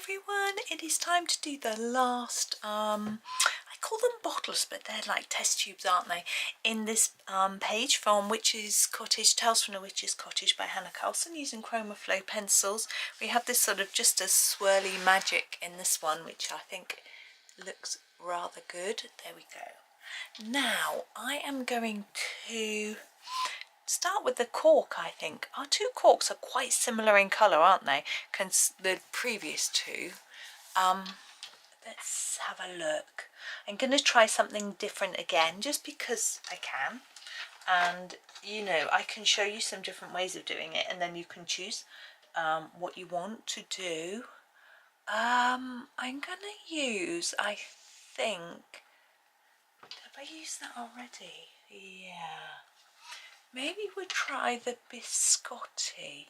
everyone, it is time to do the last, I call them bottles, but they're like test tubes, aren't they, in this page from Witch's Cottage, Tales from the Witch's Cottage by Hanna Karlzon, using Chromaflow pencils. We have this sort of just a swirly magic in this one, which I think looks rather good. There we go. Now I am going to start with the cork. I think our two corks are quite similar in colour, aren't they? The previous two. Let's have a look. I'm going to try something different again, just because I can, and you know, I can show you some different ways of doing it, and then you can choose what you want to do. I'm going to use, I think, have I used that already? Yeah. Maybe we'll try the biscotti.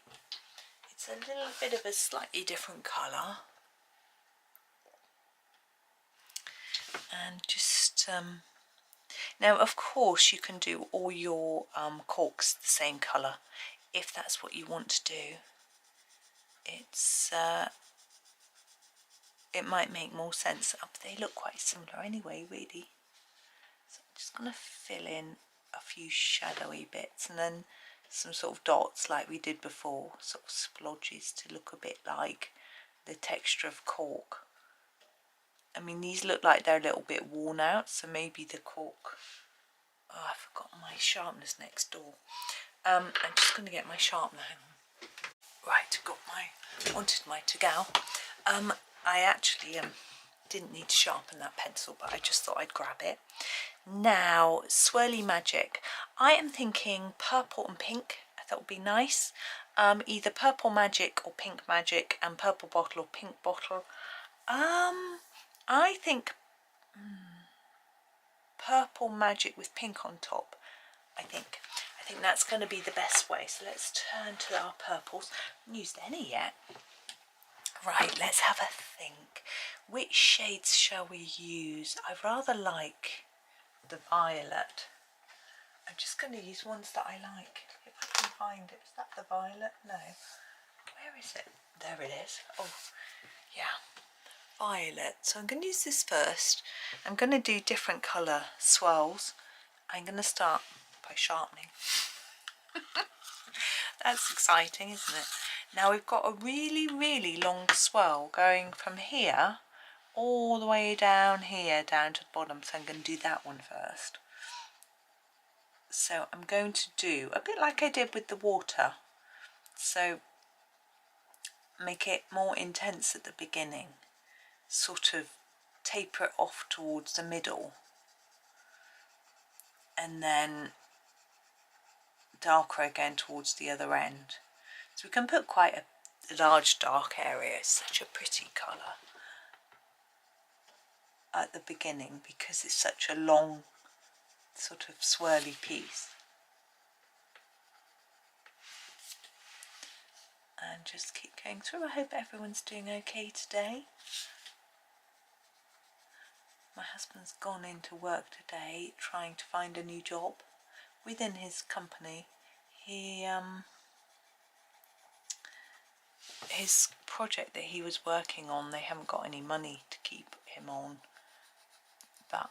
It's a little bit of a slightly different colour. And just, now of course you can do all your corks the same colour if that's what you want to do. It's, it might make more sense. They look quite similar anyway, really. So I'm just going to fill in a few shadowy bits and then some sort of dots like we did before, sort of splodges to look a bit like the texture of cork. I mean, these look like they're a little bit worn out, so maybe the cork... Oh, I've forgotten my sharpness next door. I'm just going to get my sharpener. Hang on. Right, wanted my Tagal. I actually didn't need to sharpen that pencil, but I just thought I'd grab it. Now, swirly magic. I am thinking purple and pink. I thought would be nice. Either purple magic or pink magic, and purple bottle or pink bottle. I think purple magic with pink on top. I think that's going to be the best way. So let's turn to our purples. I haven't used any yet. Right, let's have a think. Which shades shall we use? I rather like the violet. I'm just going to use ones that I like. If I can find it. Is that the violet? No. Where is it? There it is. Oh, yeah. Violet. So I'm going to use this first. I'm going to do different colour swirls. I'm going to start by sharpening. That's exciting, isn't it? Now we've got a really, really long swirl going from here all the way down here, down to the bottom. So I'm going to do that one first. So I'm going to do a bit like I did with the water. So make it more intense at the beginning. Sort of taper it off towards the middle. And then darker again towards the other end. So we can put quite a large dark area. It's such a pretty colour at the beginning because it's such a long sort of swirly piece. And just keep going through. I hope everyone's doing okay today. My husband's gone into work today trying to find a new job within his company. His project that he was working on, they haven't got any money to keep him on. But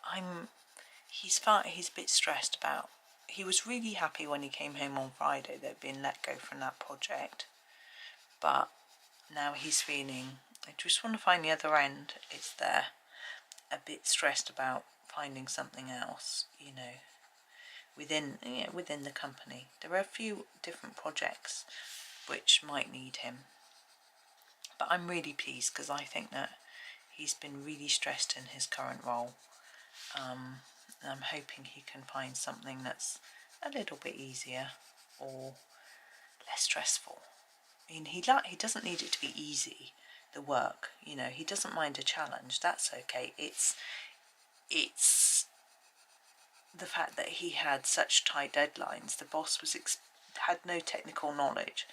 he's a bit stressed about. He was really happy when he came home on Friday that he'd been let go from that project. But now he's feeling, I just want to find the other end. It's there. A bit stressed about finding something else, you know, within the company. There are a few different projects which might need him. But I'm really pleased because I think that he's been really stressed in his current role. And I'm hoping he can find something that's a little bit easier or less stressful. I mean, he doesn't need it to be easy, the work, you know, he doesn't mind a challenge, that's okay. It's the fact that he had such tight deadlines. The boss had no technical knowledge,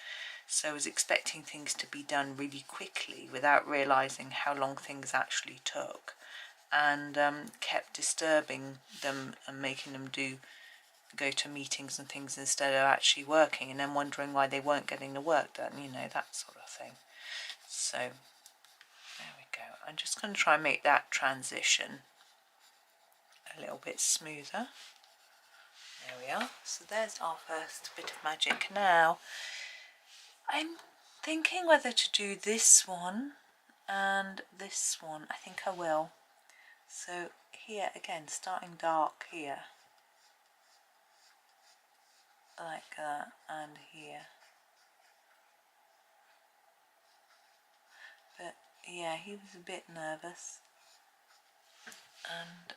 so was expecting things to be done really quickly without realising how long things actually took, and kept disturbing them and making them go to meetings and things instead of actually working, and then wondering why they weren't getting the work done, you know, that sort of thing. So I'm just going to try and make that transition a little bit smoother. There we are. So there's our first bit of magic. Now I'm thinking whether to do this one and this one. I think I will. So here again, starting dark here, like that, and here. But yeah, he was a bit nervous, and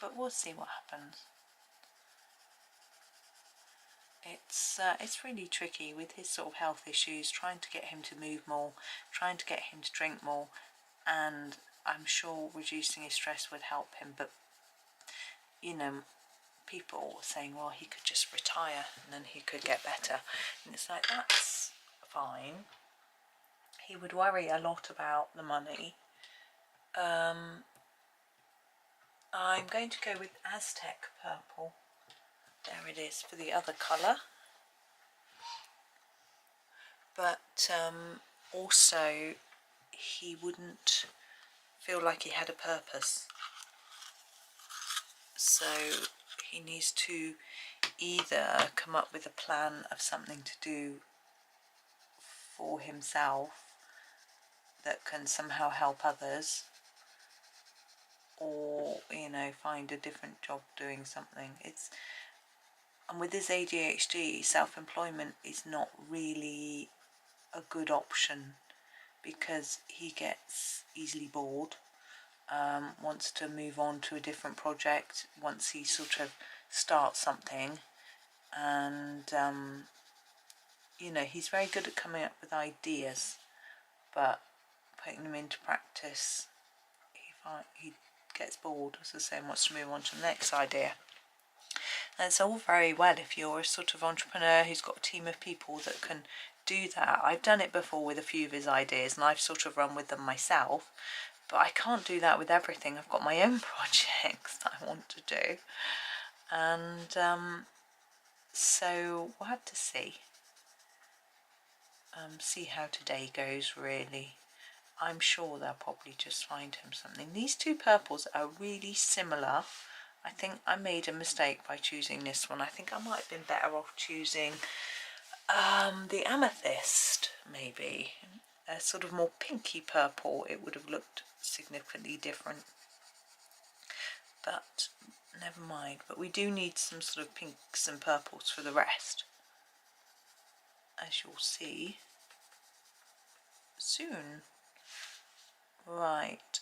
but we'll see what happens. It's really tricky with his sort of health issues, trying to get him to move more, trying to get him to drink more, and I'm sure reducing his stress would help him. But you know, people were saying, well, he could just retire and then he could get better, and it's like, that's fine. He would worry a lot about the money. I'm going to go with Aztec purple. There it is for the other colour. But also he wouldn't feel like he had a purpose. So he needs to either come up with a plan of something to do for himself that can somehow help others, or, you know, find a different job doing something. And with his ADHD, self-employment is not really a good option because he gets easily bored, wants to move on to a different project once he sort of starts something, and you know, he's very good at coming up with ideas, but putting them into practice, he gets bored, as I say, and wants to move on to the next idea. And it's all very well if you're a sort of entrepreneur who's got a team of people that can do that. I've done it before with a few of his ideas, and I've sort of run with them myself, but I can't do that with everything. I've got my own projects that I want to do, and so we'll have to see how today goes, really. I'm sure they'll probably just find him something. These two purples are really similar. I think I made a mistake by choosing this one. I think I might have been better off choosing the amethyst, maybe. A sort of more pinky purple. It would have looked significantly different. But never mind. But we do need some sort of pinks and purples for the rest, as you'll see soon. Right,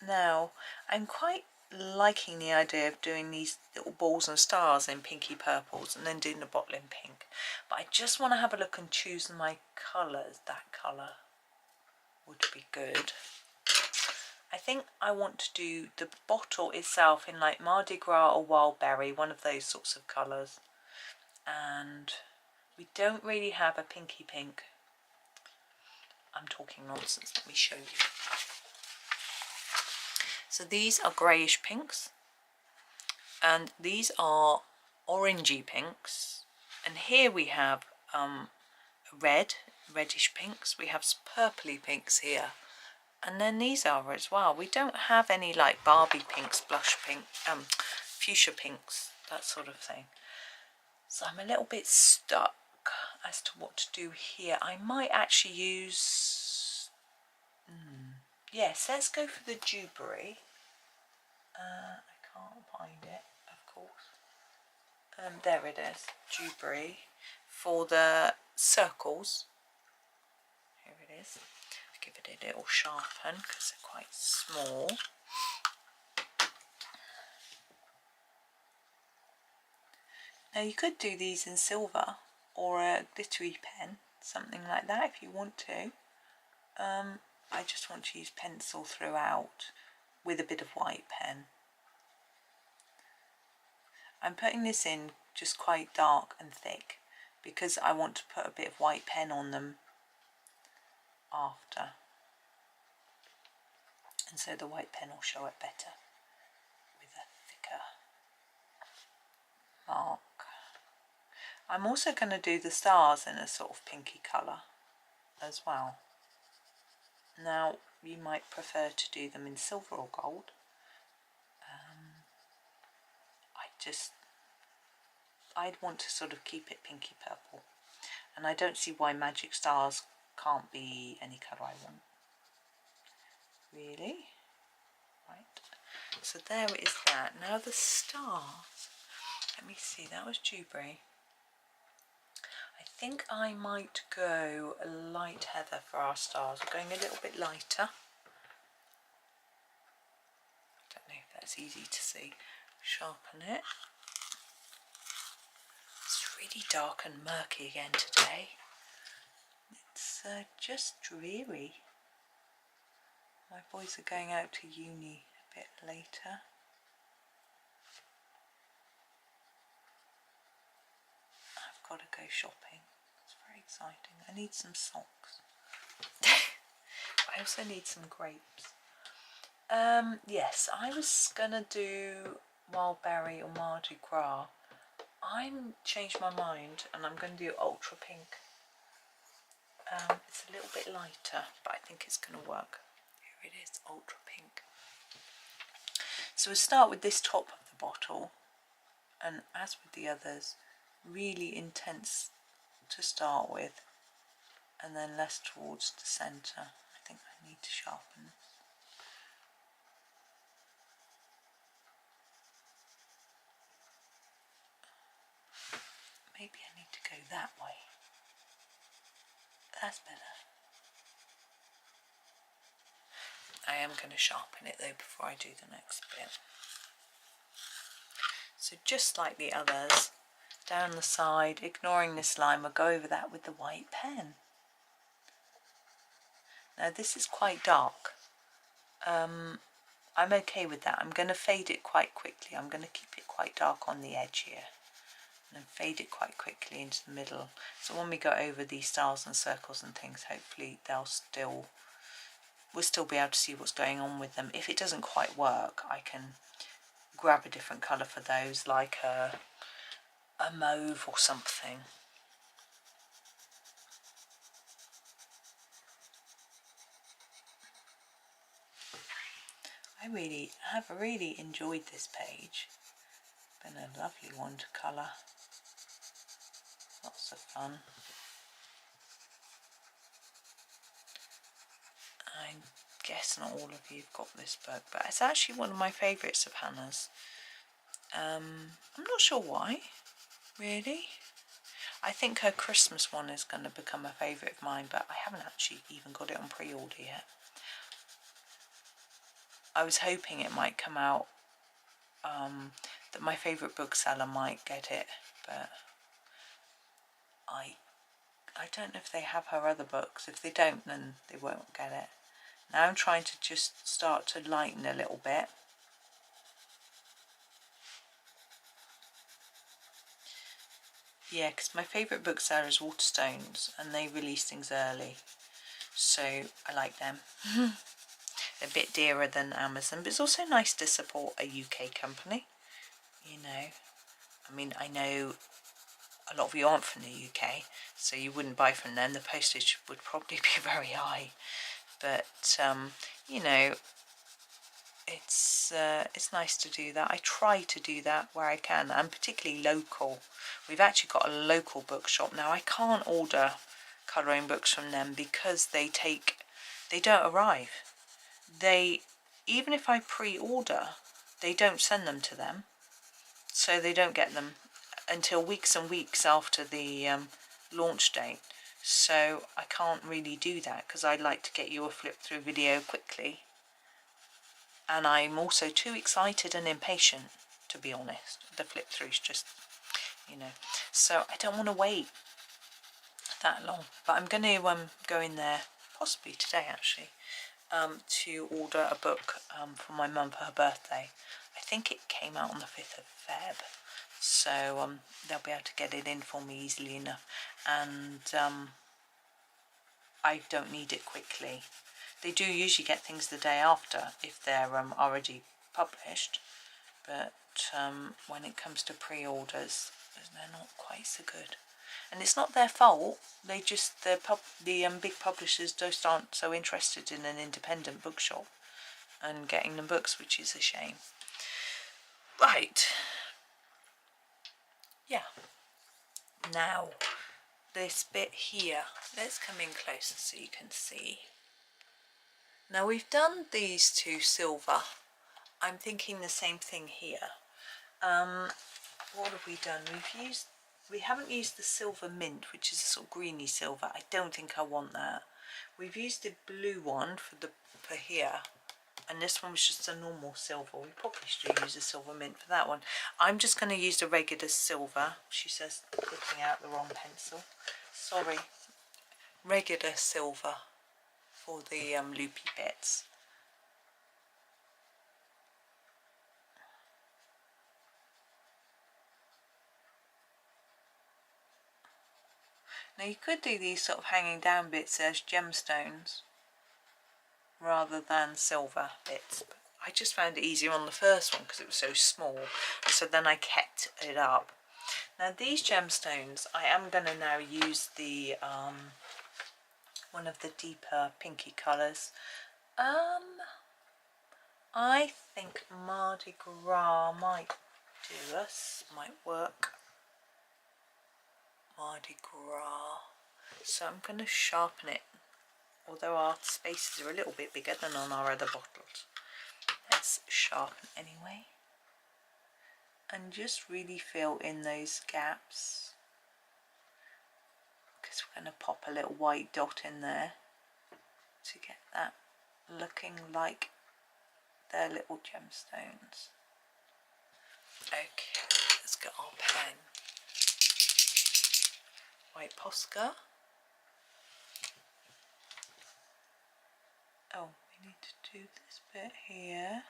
now I'm quite liking the idea of doing these little balls and stars in pinky purples and then doing the bottle in pink, but I just want to have a look and choose my colours. That colour would be good. I think I want to do the bottle itself in like Mardi Gras or Wild Berry, one of those sorts of colours, and we don't really have a pinky pink. I'm talking nonsense, let me show you. So these are greyish pinks, and these are orangey pinks, and here we have reddish pinks, we have purpley pinks here, and then these are as well. We don't have any like Barbie pinks, blush pink, fuchsia pinks, that sort of thing. So I'm a little bit stuck as to what to do here. I might actually use, yes, let's go for the dewberry. I can't find it, of course. There it is, dewberry, for the circles. Here it is. Give it a little sharpen because they're quite small. Now you could do these in silver or a glittery pen, something like that if you want to. I just want to use pencil throughout with a bit of white pen. I'm putting this in just quite dark and thick because I want to put a bit of white pen on them after, and so the white pen will show it better with a thicker mark. I'm also going to do the stars in a sort of pinky colour as well. Now you might prefer to do them in silver or gold. I'd want to sort of keep it pinky purple, and I don't see why magic stars can't be any colour I want. Really? Right, so there is that. Now the stars, let me see, that was dewberry. I think I might go a light heather for our stars. We're going a little bit lighter. I don't know if that's easy to see. Sharpen it. It's really dark and murky again today. It's just dreary. My boys are going out to uni a bit later. I've got to go shopping. It's very exciting. I need some socks. I also need some grapes. Yes, I was gonna do wild berry or mardi gras. I'm changed my mind and I'm going to do ultra pink. It's a little bit lighter, but I think it's going to work. Here it is, ultra pink. So we'll start with this top of the bottle, and as with the others, really intense to start with, and then less towards the centre. I think I need to sharpen. Maybe I need to go that way. That's better. I am going to sharpen it though before I do the next bit. So just like the others, down the side, ignoring this line, we'll go over that with the white pen. Now this is quite dark. I'm okay with that. I'm going to fade it quite quickly. I'm going to keep it quite dark on the edge here, and then fade it quite quickly into the middle. So when we go over these stars and circles and things, hopefully we'll still be able to see what's going on with them. If it doesn't quite work, I can grab a different colour for those, like a mauve or something. I have really enjoyed this page. It's been a lovely one to colour. Lots of fun. I guess not all of you have got this book, but it's actually one of my favourites of Hannah's. I'm not sure why, really. I think her Christmas one is going to become a favourite of mine, but I haven't actually even got it on pre-order yet. I was hoping it might come out, that my favourite bookseller might get it, but I don't know if they have her other books. If they don't, then they won't get it. Now I'm trying to just start to lighten a little bit. Yeah, because my favourite bookseller is Waterstones, and they release things early, so I like them. They're a bit dearer than Amazon, but it's also nice to support a UK company, you know. I mean, I know a lot of you aren't from the UK, so you wouldn't buy from them. The postage would probably be very high, but you know, it's nice to do that. I try to do that where I can, and particularly local. We've actually got a local bookshop now. I can't order colouring books from them because they don't arrive. Even if I pre-order, they don't send them to them, so they don't get them until weeks and weeks after the launch date. So I can't really do that because I'd like to get you a flip through video quickly, and I'm also too excited and impatient, to be honest. The flip through's just, you know, so I don't want to wait that long. But I'm going to go in there possibly today actually, to order a book for my mum for her birthday. I think it came out on the 5th of Feb, so they'll be able to get it in for me easily enough, and I don't need it quickly. They do usually get things the day after if they're already published, but when it comes to pre-orders, they're not quite so good. and it's not their fault. They just the big publishers just aren't so interested in an independent bookshop and getting them books, which is a shame. Right, yeah. Now this bit here, let's come in closer so you can see. Now we've done these two silver. I'm thinking the same thing here. What have we done? We haven't used the silver mint, which is a sort of greeny silver. I don't think I want that. We've used the blue one for here, and this one was just a normal silver. We probably should use a silver mint for that one. I'm just going to use the regular silver. She says putting out the wrong pencil. Sorry. Regular silver for the loopy bits. Now you could do these sort of hanging down bits as gemstones rather than silver bits, but I just found it easier on the first one because it was so small, so then I kept it up. Now these gemstones, I am going to now use the one of the deeper pinky colours. I think Mardi Gras might do us, might work. Mardi Gras. So I'm going to sharpen it, although our spaces are a little bit bigger than on our other bottles. Let's sharpen anyway. And just really fill in those gaps. Because we're going to pop a little white dot in there to get that looking like their little gemstones. Okay, let's get our pen. White Posca. Oh, we need to do this bit here.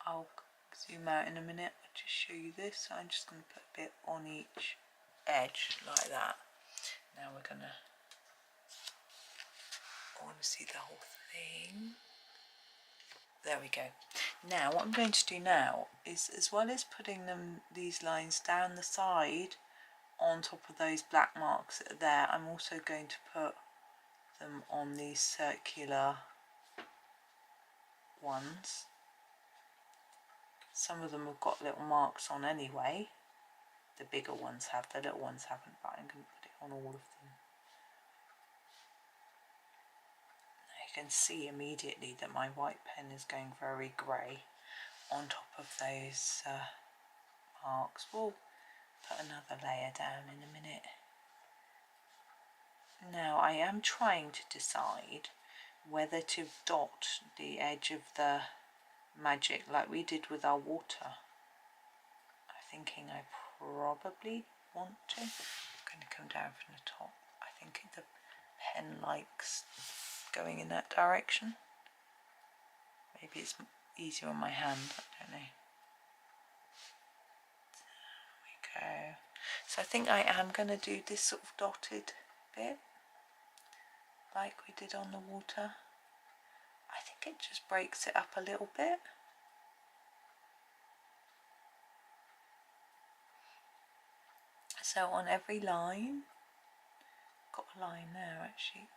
I'll zoom out in a minute. I'll just show you this. I'm just going to put a bit on each edge like that. Now we're going to, I want to see the whole thing. There we go. Now what I'm going to do now is, as well as putting these lines down the side on top of those black marks that are there, I'm also going to put them on these circular ones. Some of them have got little marks on anyway. The bigger ones have, the little ones haven't, but I'm going to put it on all of them. You can see immediately that my white pen is going very grey on top of those marks. We'll put another layer down in a minute. Now I am trying to decide whether to dot the edge of the magic like we did with our water. I'm thinking I probably want to. I'm going to come down from the top. I think the pen likes going in that direction. Maybe it's easier on my hand, I don't know. There we go. So I think I am going to do this sort of dotted bit like we did on the water. I think it just breaks it up a little bit. So on every line, got a line there actually,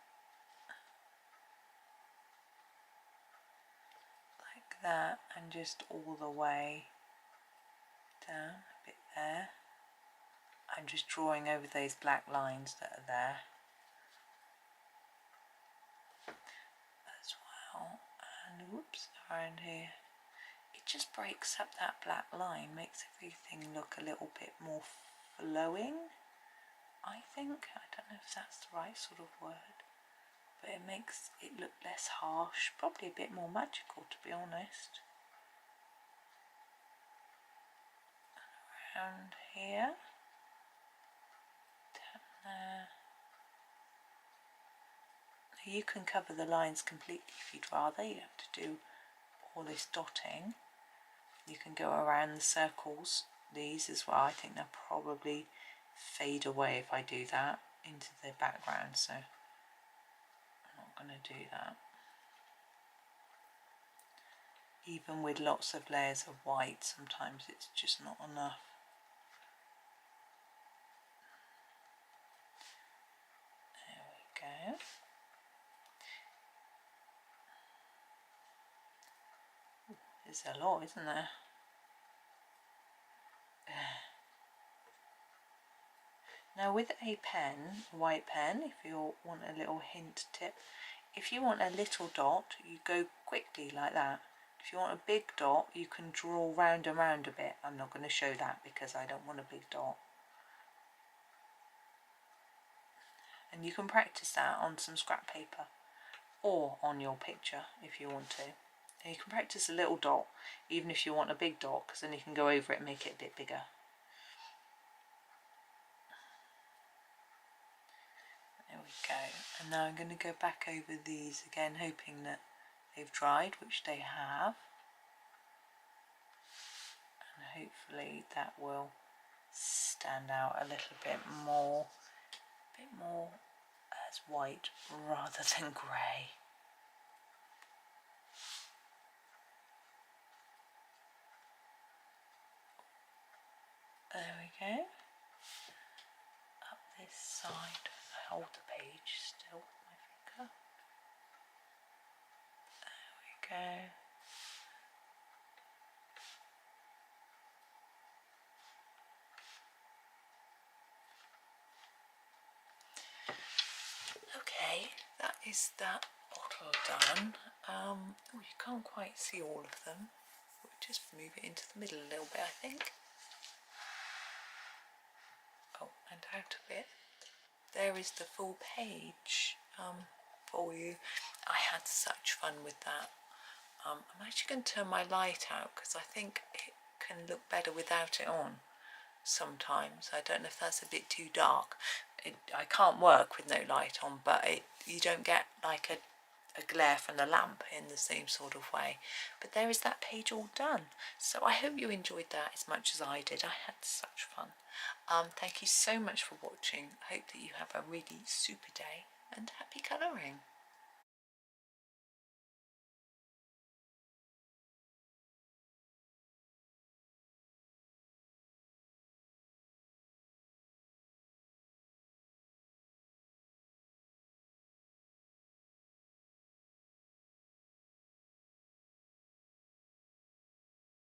like that, and just all the way down a bit there. I'm just drawing over those black lines that are there as well, and whoops, around here. It just breaks up that black line, makes everything look a little bit more flowing, I think. I don't know if that's the right sort of word, but it makes it look less harsh, probably a bit more magical, to be honest. And around here, down there. You can cover the lines completely if you'd rather. You don't have to do all this dotting. You can go around the circles, these as well. I think they'll probably fade away if I do that into the background, so I'm not going to do that. Even with lots of layers of white, sometimes it's just not enough. go. There's a lot, isn't there? Now with a pen, white pen, if you want a little hint tip, if you want a little dot, you go quickly like that. If you want a big dot, you can draw round and round a bit. I'm not going to show that because I don't want a big dot. And you can practice that on some scrap paper or on your picture if you want to. And you can practice a little dot even if you want a big dot, because then you can go over it and make it a bit bigger. There we go. And now I'm going to go back over these again, hoping that they've dried, which they have. And hopefully that will stand out a little bit more as white rather than grey. There we go. Up this side, I hold the page still with my finger. There we go. Okay, that is that bottle done. Oh, you can't quite see all of them. We'll just move it into the middle a little bit, I think. Oh, and out of it. There is the full page for you. I had such fun with that. I'm actually going to turn my light out because I think it can look better without it on sometimes. I don't know if that's a bit too dark. I can't work with no light on, but you don't get like a glare from the lamp in the same sort of way. But there is that page all done. So I hope you enjoyed that as much as I did. I had such fun. Thank you so much for watching. I hope that you have a really super day and happy colouring.